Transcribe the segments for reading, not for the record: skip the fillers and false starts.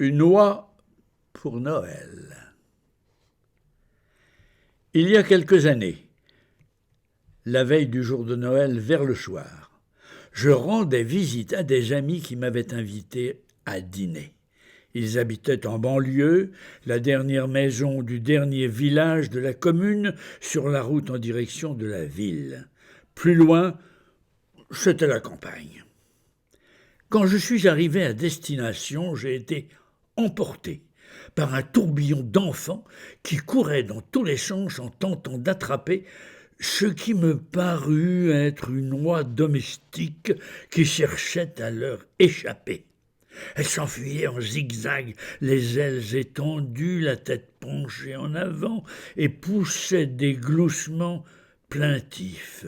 Une oie pour Noël. Il y a quelques années, la veille du jour de Noël vers le soir, je rendais visite à des amis qui m'avaient invité à dîner. Ils habitaient en banlieue, la dernière maison du dernier village de la commune sur la route en direction de la ville. Plus loin, c'était la campagne. Quand je suis arrivé à destination, j'ai été emporté par un tourbillon d'enfants qui couraient dans tous les sens en tentant d'attraper ce qui me parut être une oie domestique qui cherchait à leur échapper. Elle s'enfuyait en zigzag, les ailes étendues, la tête penchée en avant, et poussait des gloussements plaintifs.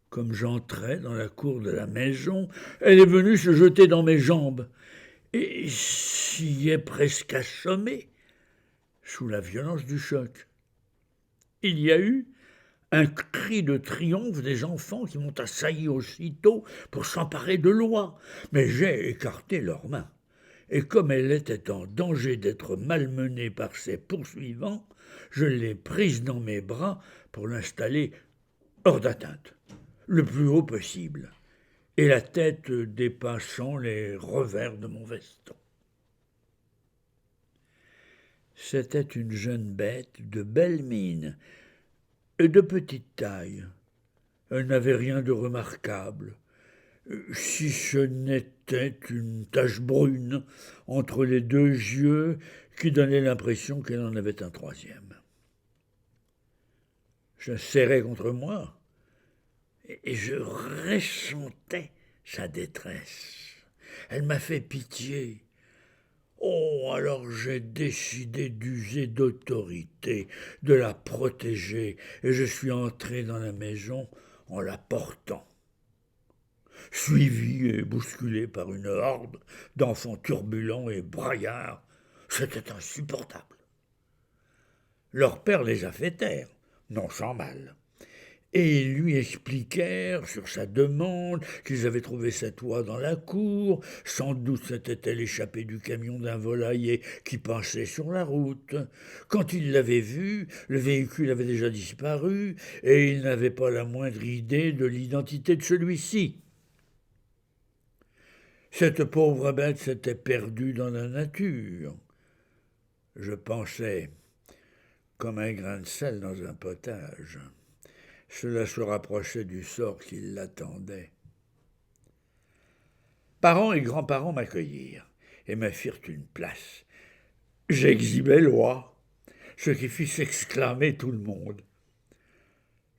Comme j'entrais dans la cour de la maison, elle est venue se jeter dans mes jambes et s'y est presque assommée sous la violence du choc. Il y a eu un cri de triomphe des enfants qui m'ont assailli aussitôt pour s'emparer de l'oie, mais j'ai écarté leurs mains. Et comme elle était en danger d'être malmenée par ses poursuivants, je l'ai prise dans mes bras pour l'installer hors d'atteinte, le plus haut possible, et la tête dépassant les revers de mon veston. C'était une jeune bête de belle mine et de petite taille. Elle n'avait rien de remarquable, si ce n'était une tache brune entre les deux yeux qui donnait l'impression qu'elle en avait un troisième. Je serrais contre moi et je ressentais sa détresse. Elle m'a fait pitié. Oh, alors j'ai décidé d'user d'autorité, de la protéger, et je suis entré dans la maison en la portant. Suivi et bousculé par une horde d'enfants turbulents et braillards, c'était insupportable. Leur père les a fait taire, non sans mal, et ils lui expliquèrent, sur sa demande, qu'ils avaient trouvé cette oie dans la cour. Sans doute s'était-elle échappée du camion d'un volailler qui passait sur la route. Quand ils l'avaient vue, le véhicule avait déjà disparu, et ils n'avaient pas la moindre idée de l'identité de celui-ci. Cette pauvre bête s'était perdue dans la nature. Je pensais, comme un grain de sel dans un potage. Cela se rapprochait du sort qui l'attendait. Parents et grands-parents m'accueillirent et me firent une place. J'exhibais l'oie, ce qui fit s'exclamer tout le monde.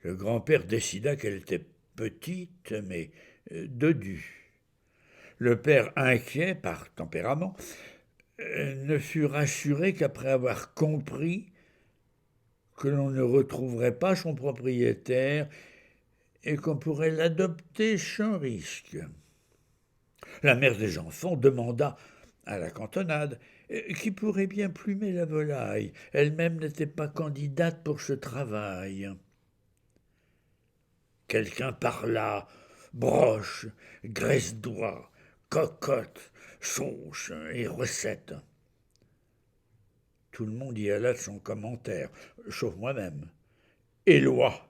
Le grand-père décida qu'elle était petite, mais dodue. Le père, inquiet par tempérament, ne fut rassuré qu'après avoir compris que l'on ne retrouverait pas son propriétaire et qu'on pourrait l'adopter sans risque. La mère des enfants demanda à la cantonade qui pourrait bien plumer la volaille. Elle-même n'était pas candidate pour ce travail. Quelqu'un parla broche, graisse-doigt, cocotte, sauce et recette. Tout le monde y alla de son commentaire, sauf moi-même. Éloi,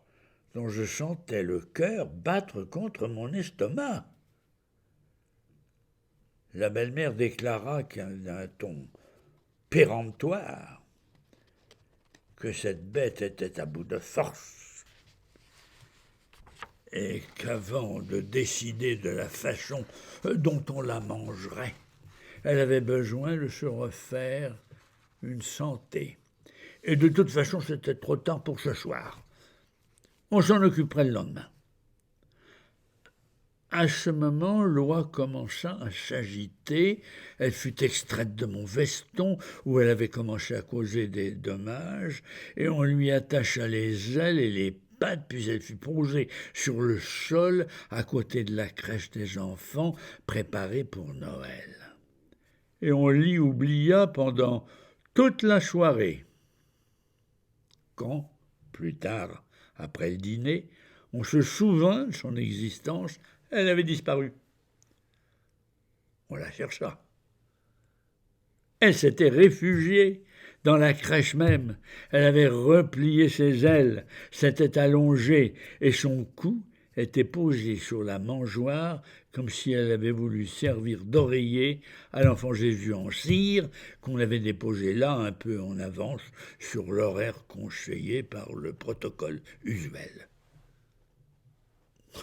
dont je sentais le cœur battre contre mon estomac. La belle-mère déclara d'un ton péremptoire que cette bête était à bout de force et qu'avant de décider de la façon dont on la mangerait, elle avait besoin de se refaire une santé. Et de toute façon, c'était trop tard pour ce soir. On s'en occuperait le lendemain. À ce moment, l'oie commença à s'agiter. Elle fut extraite de mon veston, où elle avait commencé à causer des dommages, et on lui attacha les ailes et les pattes, puis elle fut posée sur le sol, à côté de la crèche des enfants, préparée pour Noël. Et on l'y oublia pendant toute la soirée. Quand, plus tard, après le dîner, on se souvint de son existence, elle avait disparu. On la chercha. Elle s'était réfugiée dans la crèche même. Elle avait replié ses ailes, s'était allongée, et son cou était posé sur la mangeoire comme si elle avait voulu servir d'oreiller à l'enfant Jésus en cire qu'on avait déposé là un peu en avance sur l'horaire conseillé par le protocole usuel.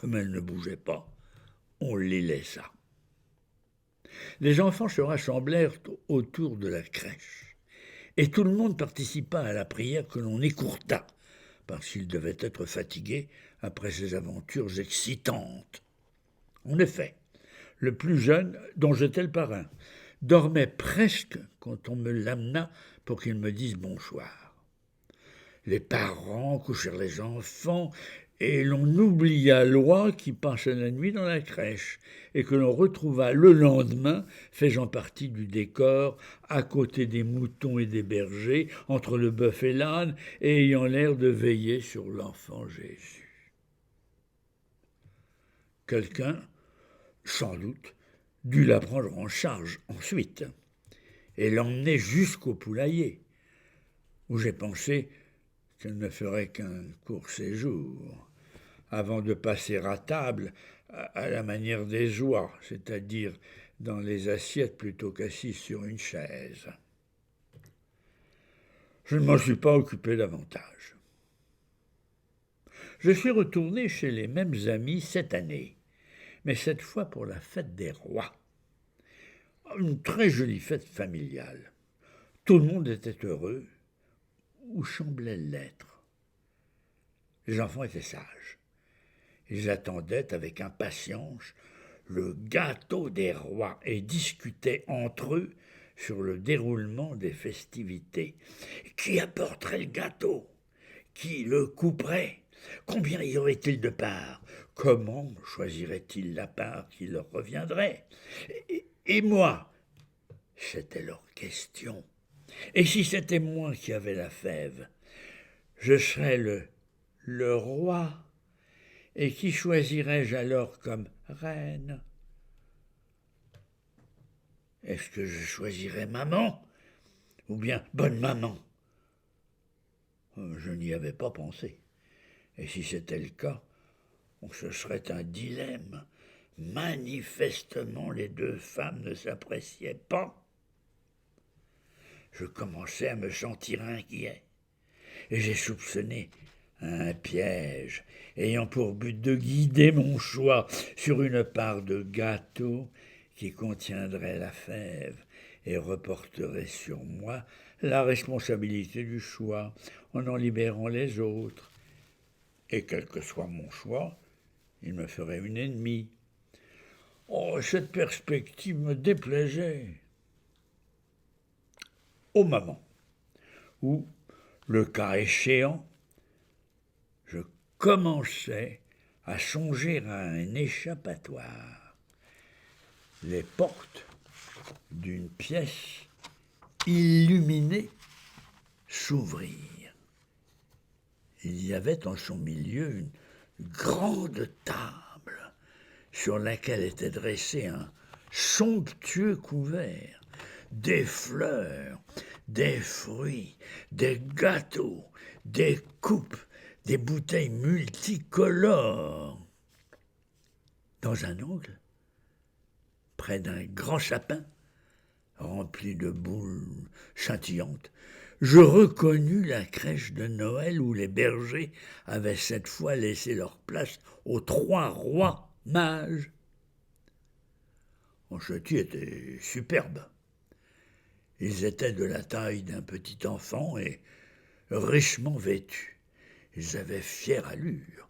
Comme elle ne bougeait pas, on les laissa. Les enfants se rassemblèrent autour de la crèche, et tout le monde participa à la prière que l'on écourta, parce qu'il devait être fatigué après ces aventures excitantes. En effet, le plus jeune, dont j'étais le parrain, dormait presque quand on me l'amena pour qu'il me dise bonsoir. Les parents couchèrent les enfants, et l'on oublia Loi qui passait la nuit dans la crèche, et que l'on retrouva le lendemain faisant partie du décor, à côté des moutons et des bergers, entre le bœuf et l'âne, et ayant l'air de veiller sur l'enfant Jésus. Quelqu'un, sans doute, dut la prendre en charge ensuite, et l'emmener jusqu'au poulailler, où j'ai pensé qu'elle ne ferait qu'un court séjour, avant de passer à table à la manière des oies, c'est-à-dire dans les assiettes plutôt qu'assise sur une chaise. Je ne m'en suis pas occupé davantage. Je suis retourné chez les mêmes amis cette année, mais cette fois pour la fête des rois. Une très jolie fête familiale. Tout le monde était heureux, ou semblait l'être. Les enfants étaient sages. Ils attendaient avec impatience le gâteau des rois et discutaient entre eux sur le déroulement des festivités. Qui apporterait le gâteau? Qui le couperait? Combien y aurait-il de parts? Comment choisirait-il la part qui leur reviendrait? Et moi? C'était leur question. Et si c'était moi qui avais la fève? Je serais le roi. Et qui choisirais-je alors comme reine? Est-ce que je choisirais maman? Ou bien bonne maman? Je n'y avais pas pensé. Et si c'était le cas, ce serait un dilemme. Manifestement, les deux femmes ne s'appréciaient pas. Je commençais à me sentir inquiet. Et j'ai soupçonné un piège, ayant pour but de guider mon choix sur une part de gâteau qui contiendrait la fève et reporterait sur moi la responsabilité du choix en libérant les autres. Et quel que soit mon choix, il me ferait une ennemie. Oh, cette perspective me déplaisait. Au moment où, le cas échéant, je commençais à songer à un échappatoire. Les portes d'une pièce illuminée s'ouvrirent. Il y avait en son milieu une grande table sur laquelle était dressé un somptueux couvert, des fleurs, des fruits, des gâteaux, des coupes, des bouteilles multicolores. Dans un angle, près d'un grand sapin, rempli de boules scintillantes, je reconnus la crèche de Noël où les bergers avaient cette fois laissé leur place aux 3 rois mages. Ceux-ci étaient superbes. Ils étaient de la taille d'un petit enfant et richement vêtus. Ils avaient fière allure.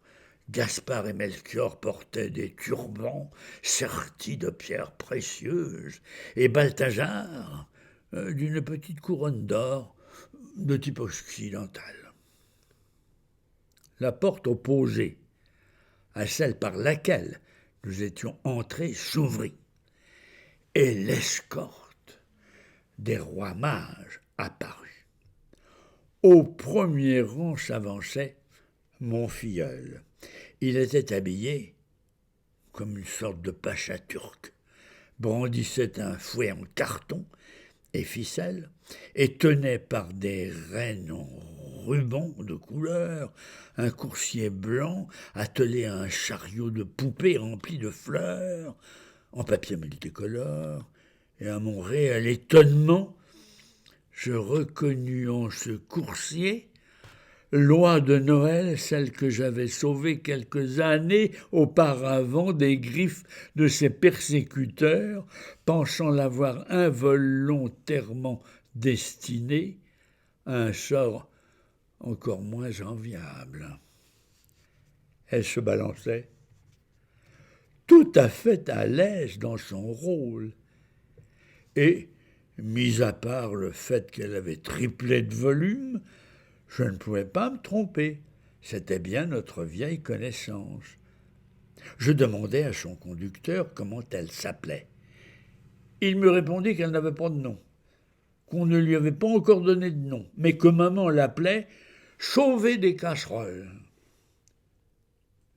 Gaspard et Melchior portaient des turbans sertis de pierres précieuses, et Balthazar d'une petite couronne d'or de type occidental. La porte opposée à celle par laquelle nous étions entrés s'ouvrit, et l'escorte des rois mages apparut. Au premier rang s'avançait mon filleul. Il était habillé comme une sorte de pacha turc, brandissait un fouet en carton et ficelle, et tenait par des rênes en ruban de couleur un coursier blanc attelé à un chariot de poupées rempli de fleurs, en papier multicolore, et à mon réel étonnement, je reconnus en ce coursier l'oie de Noël, celle que j'avais sauvée quelques années auparavant des griffes de ses persécuteurs, pensant l'avoir involontairement destinée à un sort encore moins enviable. Elle se balançait, tout à fait à l'aise dans son rôle, et, mis à part le fait qu'elle avait triplé de volume, je ne pouvais pas me tromper. C'était bien notre vieille connaissance. Je demandai à son conducteur comment elle s'appelait. Il me répondit qu'elle n'avait pas de nom, qu'on ne lui avait pas encore donné de nom, mais que maman l'appelait « Sauver des casseroles ».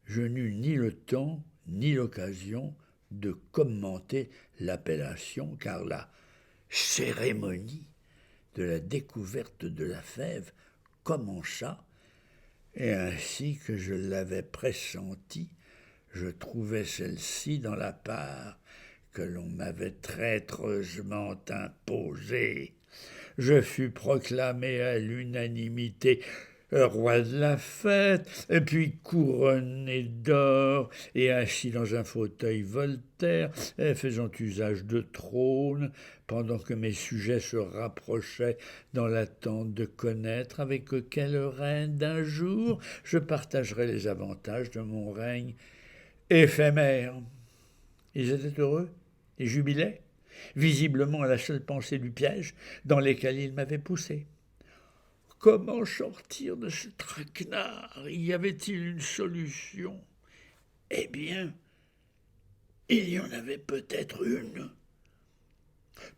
Je n'eus ni le temps ni l'occasion de commenter l'appellation, car la cérémonie de la découverte de la fève commença, et ainsi que je l'avais pressenti, je trouvai celle-ci dans la part que l'on m'avait traîtreusement imposée. Je fus proclamé à l'unanimité roi de la fête, et puis couronné d'or, et assis dans un fauteuil Voltaire, et faisant usage de trône, pendant que mes sujets se rapprochaient dans l'attente de connaître avec quelle reine d'un jour je partagerais les avantages de mon règne éphémère. Ils étaient heureux, ils jubilaient, visiblement à la seule pensée du piège dans lequel ils m'avaient poussé. Comment sortir de ce traquenard? Y avait-il une solution? Eh bien, il y en avait peut-être une.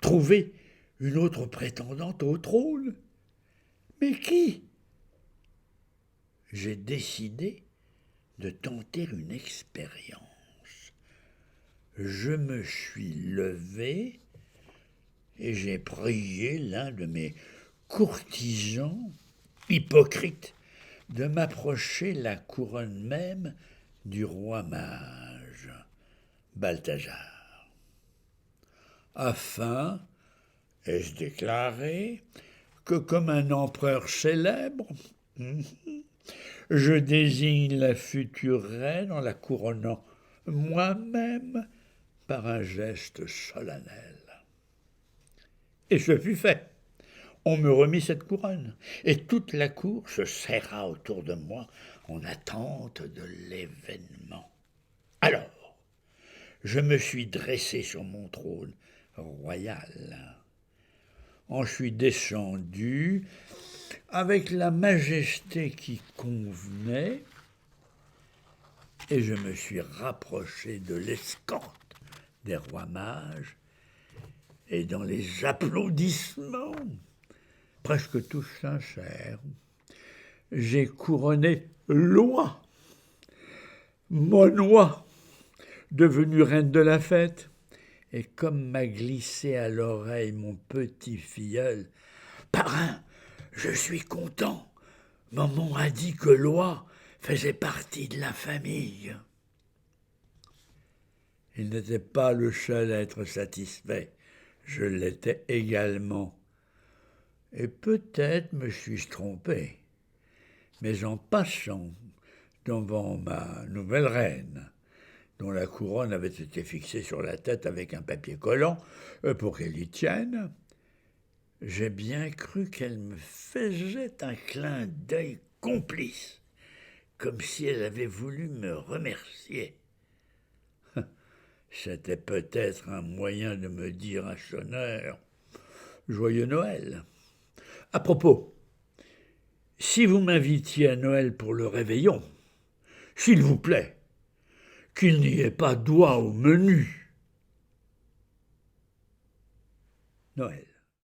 Trouver une autre prétendante au trône? Mais qui? J'ai décidé de tenter une expérience. Je me suis levé et j'ai prié l'un de mes courtisans hypocrites de m'approcher la couronne même du roi mage, Balthazar, afin, ai-je déclaré, que comme un empereur célèbre, je désigne la future reine en la couronnant moi-même par un geste solennel. Et ce fut fait. On me remit cette couronne, et toute la cour se serra autour de moi en attente de l'événement. Alors, je me suis dressé sur mon trône royal. En suis descendu avec la majesté qui convenait, et je me suis rapproché de l'escorte des rois mages, et dans les applaudissements, presque tous sincères, j'ai couronné l'oie, mon oie, devenue reine de la fête, et comme m'a glissé à l'oreille mon petit filleul, « Parrain, je suis content, maman a dit que l'oie faisait partie de la famille. » Il n'était pas le seul à être satisfait, je l'étais également. Et peut-être me suis-je trompé, mais en passant devant ma nouvelle reine, dont la couronne avait été fixée sur la tête avec un papier collant pour qu'elle y tienne, j'ai bien cru qu'elle me faisait un clin d'œil complice, comme si elle avait voulu me remercier. C'était peut-être un moyen de me dire à son heure « Joyeux Noël ». À propos, si vous m'invitiez à Noël pour le réveillon, s'il vous plaît, qu'il n'y ait pas d'oie au menu. Noël.